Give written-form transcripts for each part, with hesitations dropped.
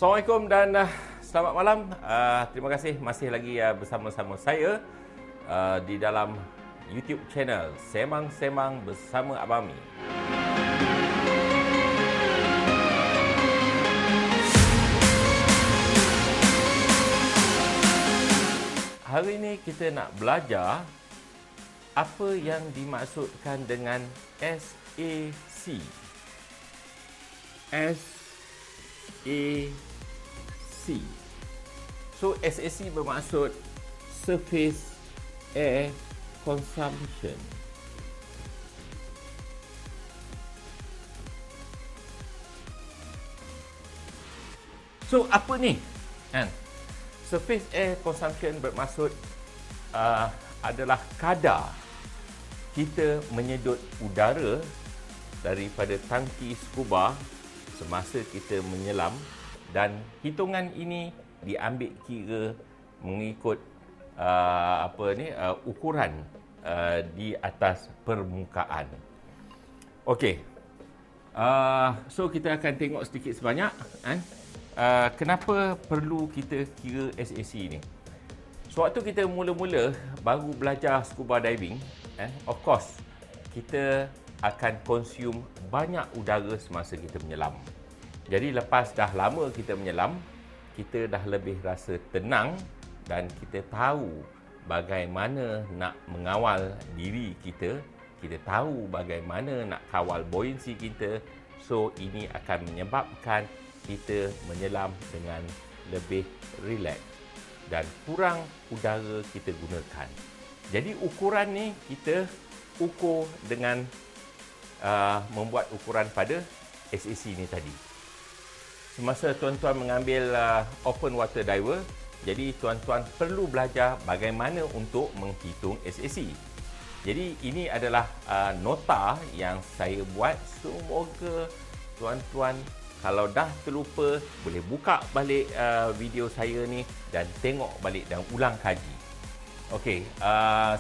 Assalamualaikum dan selamat malam. Terima kasih masih lagi bersama-sama saya di dalam YouTube channel Semang-Semang bersama Abang Mi. Hari ini kita nak belajar apa yang dimaksudkan dengan SAC. SAC. So SAC bermaksud Surface Air Consumption. So apa ni? Surface Air Consumption bermaksud adalah kadar kita menyedut udara daripada tangki scuba semasa kita menyelam, dan hitungan ini diambil kira mengikut ukuran di atas permukaan. Okey. So kita akan tengok sedikit sebanyak kenapa perlu kita kira SAC ni. Sewaktu kita mula-mula baru belajar scuba diving, of course kita akan consume banyak udara semasa kita menyelam. Jadi lepas dah lama kita menyelam, kita dah lebih rasa tenang dan kita tahu bagaimana nak mengawal diri kita, kita tahu bagaimana nak kawal buoyancy kita. So ini akan menyebabkan kita menyelam dengan lebih relax dan kurang udara kita gunakan. Jadi ukuran ni kita ukur dengan membuat ukuran pada SAC ni tadi. Semasa tuan-tuan mengambil open water diver, jadi tuan-tuan perlu belajar bagaimana untuk menghitung SAC. Jadi ini adalah nota yang saya buat. Semoga tuan-tuan kalau dah terlupa boleh buka balik video saya ni dan tengok balik dan ulang kaji. Okey,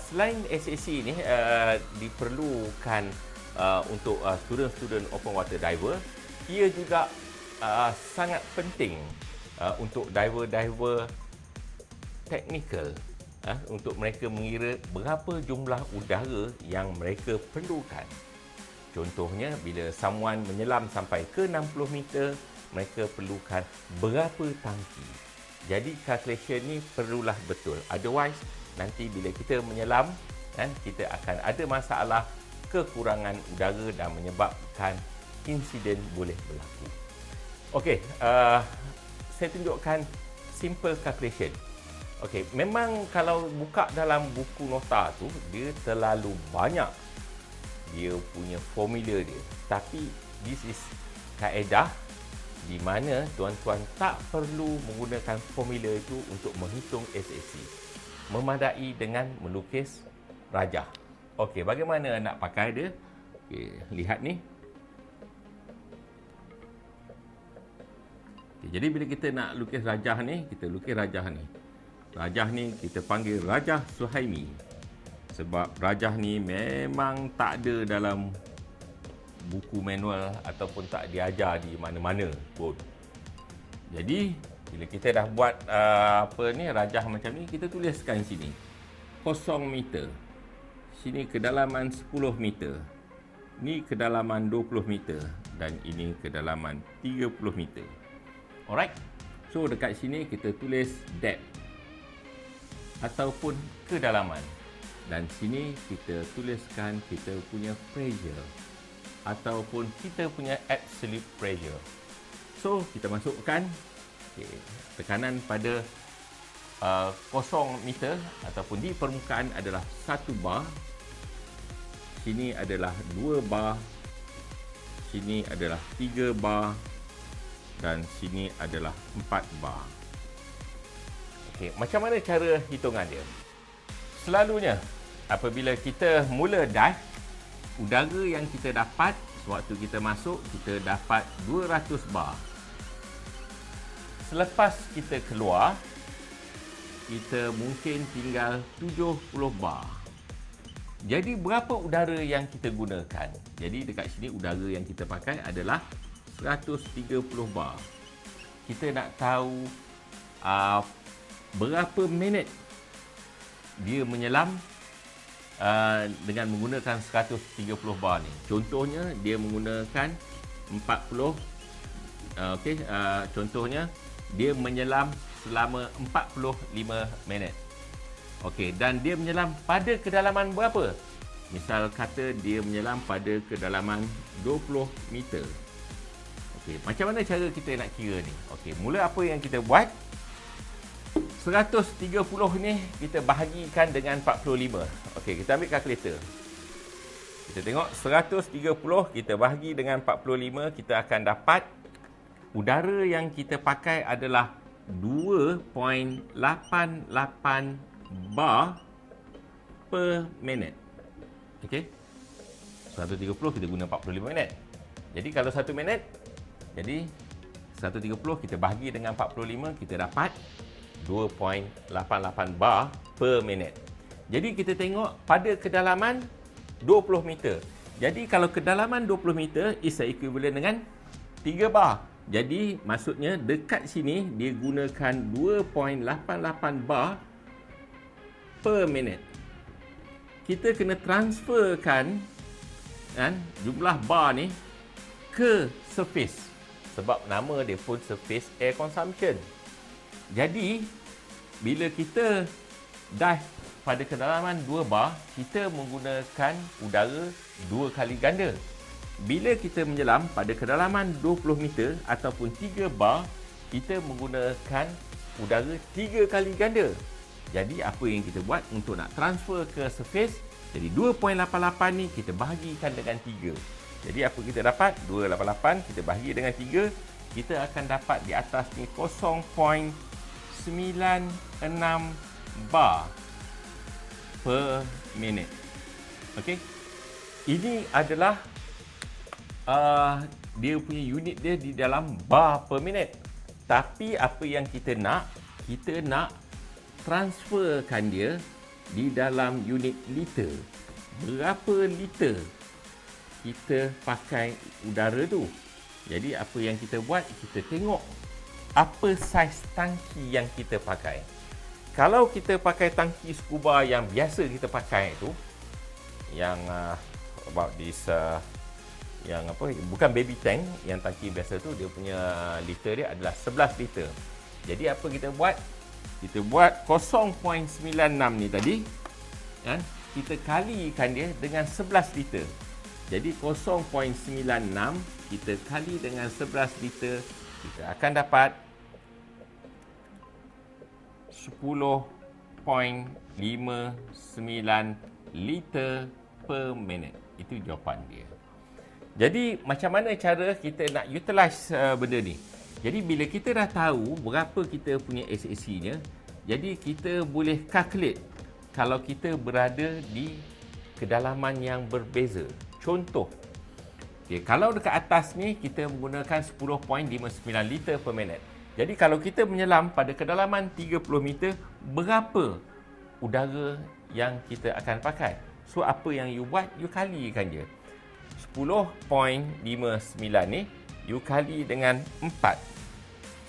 selain SAC ni diperlukan untuk student-student open water diver, ia juga sangat penting untuk diver-diver technical, untuk mereka mengira berapa jumlah udara yang mereka perlukan. Contohnya, bila someone menyelam sampai ke 60 meter, mereka perlukan berapa tangki. Jadi calculation ni perlulah betul. Otherwise, nanti bila kita menyelam, kita akan ada masalah kekurangan udara dan menyebabkan insiden boleh berlaku. Okey, saya tunjukkan simple calculation. Okey, memang kalau buka dalam buku nota tu, dia terlalu banyak dia punya formula dia. Tapi this is kaedah di mana tuan-tuan tak perlu menggunakan formula itu untuk menghitung SAC. Memadai dengan melukis rajah. Okey, bagaimana nak pakai dia? Okey, lihat ni. Okey, jadi bila kita nak lukis rajah ni, kita lukis rajah ni. Rajah ni kita panggil rajah Suhaimi. Sebab rajah ni memang tak ada dalam buku manual ataupun tak diajar di mana-mana pun. Jadi bila kita dah buat rajah macam ni, kita tuliskan sini 0 meter. Sini kedalaman 10 meter. Ni kedalaman 20 meter dan ini kedalaman 30 meter. Alright. So dekat sini kita tulis depth ataupun kedalaman. Dan sini kita tuliskan kita punya pressure ataupun kita punya absolute pressure. So kita masukkan tekanan pada 0 meter ataupun di permukaan adalah 1 bar. Sini adalah 2 bar. Sini adalah 3 bar. Dan sini adalah 4 bar. Okey, macam mana cara hitungan dia? Selalunya apabila kita mula dive, udara yang kita dapat sewaktu kita masuk, kita dapat 200 bar. Selepas kita keluar, kita mungkin tinggal 70 bar. Jadi berapa udara yang kita gunakan? Jadi dekat sini udara yang kita pakai adalah 130 bar. kita nak tahu berapa minit dia menyelam dengan menggunakan 130 bar ni. Contohnya dia menggunakan 40 contohnya dia menyelam selama 45 minit. Okey, dan dia menyelam pada kedalaman berapa? Misal kata dia menyelam pada kedalaman 20 meter. Okey, macam mana cara kita nak kira ni? Okey, mula apa yang kita buat? 130 ni kita bahagikan dengan 45. Okey, kita ambil kalkulator. Kita tengok 130 kita bahagi dengan 45, kita akan dapat udara yang kita pakai adalah 2.88 bar per minit. Okey. 130 kita guna 45 minit. Jadi kalau 1 minit, jadi 130 kita bahagi dengan 45, kita dapat 2.88 bar per minit. Jadi kita tengok pada kedalaman 20 meter. Jadi kalau kedalaman 20 meter is equivalent dengan 3 bar. Jadi maksudnya dekat sini dia gunakan 2.88 bar per minit. Kita kena transferkan jumlah bar ni ke surface. Sebab nama dia pun surface air consumption. Jadi bila kita dah pada kedalaman 2 bar, kita menggunakan udara 2 kali ganda. Bila kita menyelam pada kedalaman 20 meter ataupun 3 bar, kita menggunakan udara 3 kali ganda. Jadi apa yang kita buat untuk nak transfer ke surface, jadi 2.88 ni kita bahagikan dengan 3. Jadi apa kita dapat? 288 kita bahagi dengan 3, kita akan dapat di atas ni 0.96 bar per minit. Okey. Ini adalah dia punya unit dia di dalam bar per minit. Tapi apa yang kita nak transferkan dia di dalam unit liter. Berapa liter kita pakai udara tu? Jadi apa yang kita buat, kita tengok apa saiz tangki yang kita pakai. Kalau kita pakai tangki scuba yang biasa kita pakai tu, yang about this yang apa, bukan baby tank, yang tangki biasa tu dia punya liter dia adalah 11 liter. Jadi apa kita buat? Kita buat 0.96 ni tadi, kan? Kita kalikan dia dengan 11 liter. Jadi 0.96 kita kali dengan 11 liter, kita akan dapat 10.59 liter per minit. Itu jawapan dia. Jadi macam mana cara kita nak utilize benda ni? Jadi bila kita dah tahu berapa kita punya SAC-nya, jadi kita boleh calculate kalau kita berada di kedalaman yang berbeza. Contoh, kalau dekat atas ni kita menggunakan 10.59 liter per minit. Jadi kalau kita menyelam pada kedalaman 30 meter, berapa udara yang kita akan pakai? So apa yang you buat, you kalikan je. 10.59 ni you kali dengan 4.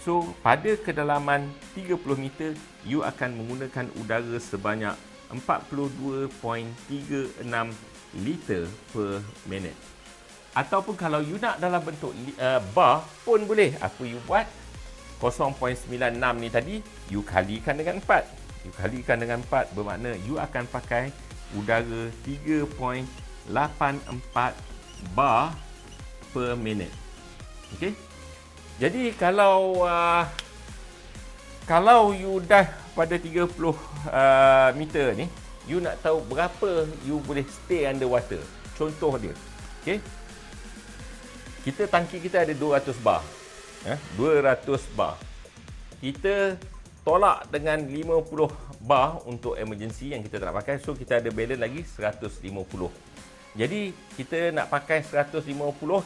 So pada kedalaman 30 meter, you akan menggunakan udara sebanyak 42.36 liter per minit. Ataupun kalau you nak dalam bentuk bar pun boleh. Apa you buat? 0.96 ni tadi you kalikan dengan 4. You kalikan dengan 4 bermakna you akan pakai udara 3.84 bar per minit. Okey. Jadi kalau you dah pada 30 meter ni, you nak tahu berapa you boleh stay underwater. Contoh dia. Okey. Tangki kita ada 200 bar. 200 bar. Kita tolak dengan 50 bar untuk emergency yang kita tak nak pakai. So kita ada balance lagi 150. Jadi kita nak pakai 150,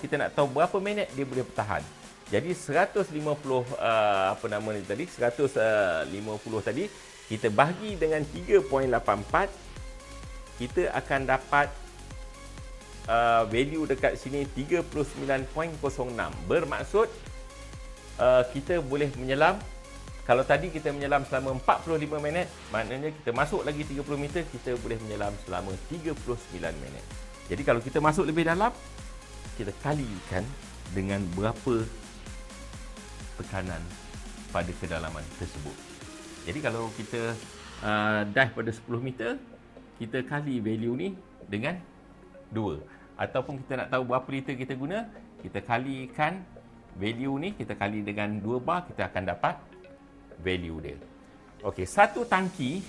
kita nak tahu berapa minit dia boleh bertahan. Jadi 150 apa nama ni tadi? 150 tadi kita bahagi dengan 3.84, kita akan dapat value dekat sini 39.06. Bermaksud kita boleh menyelam. Kalau tadi kita menyelam selama 45 minit, maknanya kita masuk lagi 30 meter, kita boleh menyelam selama 39 minit. Jadi kalau kita masuk lebih dalam, kita kalikan dengan berapa tekanan pada kedalaman tersebut. Jadi kalau kita dive pada 10 meter, kita kali value ni dengan 2. Ataupun kita nak tahu berapa liter kita guna, kita kalikan value ni, kita kali dengan 2 bar, kita akan dapat value dia. Okey, satu tangki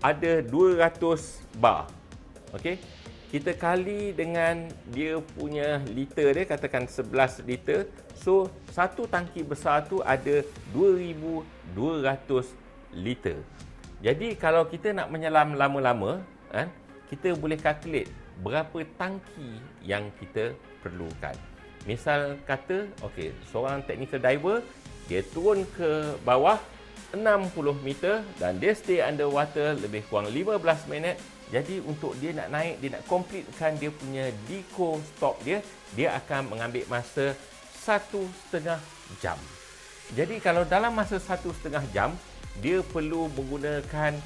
ada 200 bar. Okey. Kita kali dengan dia punya liter dia, katakan 11 liter. So, satu tangki besar tu ada 2200 liter. Jadi, kalau kita nak menyelam lama-lama, kita boleh calculate berapa tangki yang kita perlukan. Misal kata, okey, seorang technical diver, dia turun ke bawah 60 meter dan dia stay underwater lebih kurang 15 minit. Jadi untuk dia nak naik, dia nak completekan dia punya deco stop dia, dia akan mengambil masa 1,5 jam. Jadi kalau dalam masa 1,5 jam, dia perlu menggunakan,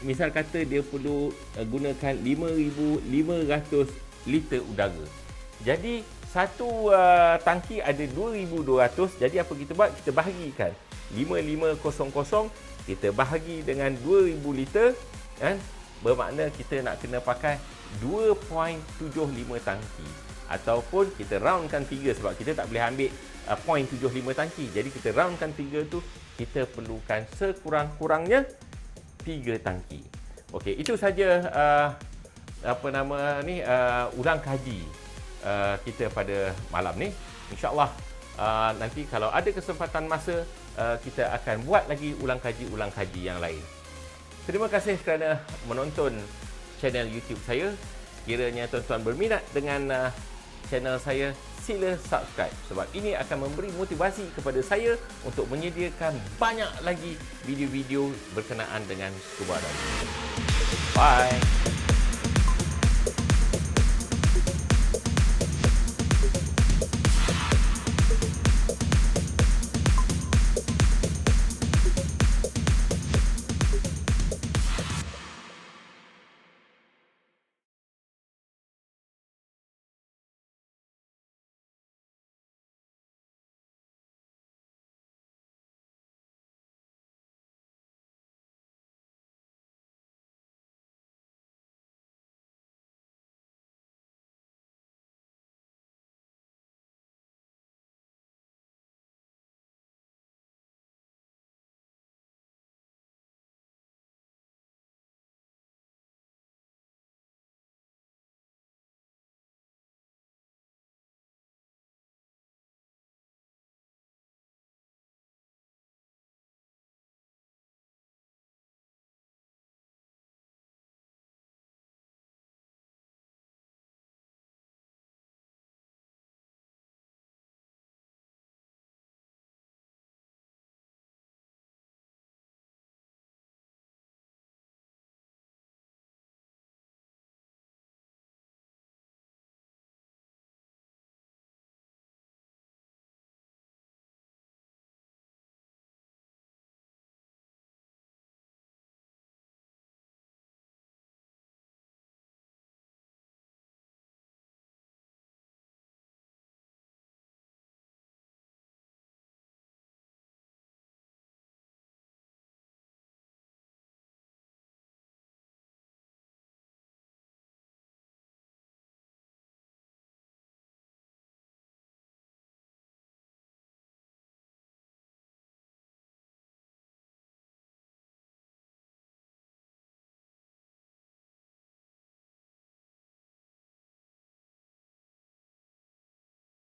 misal kata dia perlu gunakan 5,500 liter udara. Jadi satu tangki ada 2,200. Jadi apa kita buat? Kita bahagikan 5,500, kita bahagi dengan 2,000 liter, kan? Bermakna kita nak kena pakai 2.75 tangki. Ataupun kita roundkan 3 sebab kita tak boleh ambil 0.75 tangki. Jadi kita roundkan 3 tu, kita perlukan sekurang-kurangnya 3 tangki. Okey, itu saja ulang kaji kita pada malam ni. InsyaAllah nanti kalau ada kesempatan masa, kita akan buat lagi ulang kaji yang lain. Terima kasih kerana menonton channel YouTube saya. Sekiranya tuan-tuan berminat dengan channel saya, sila subscribe sebab ini akan memberi motivasi kepada saya untuk menyediakan banyak lagi video-video berkenaan dengan scuba diving. Bye.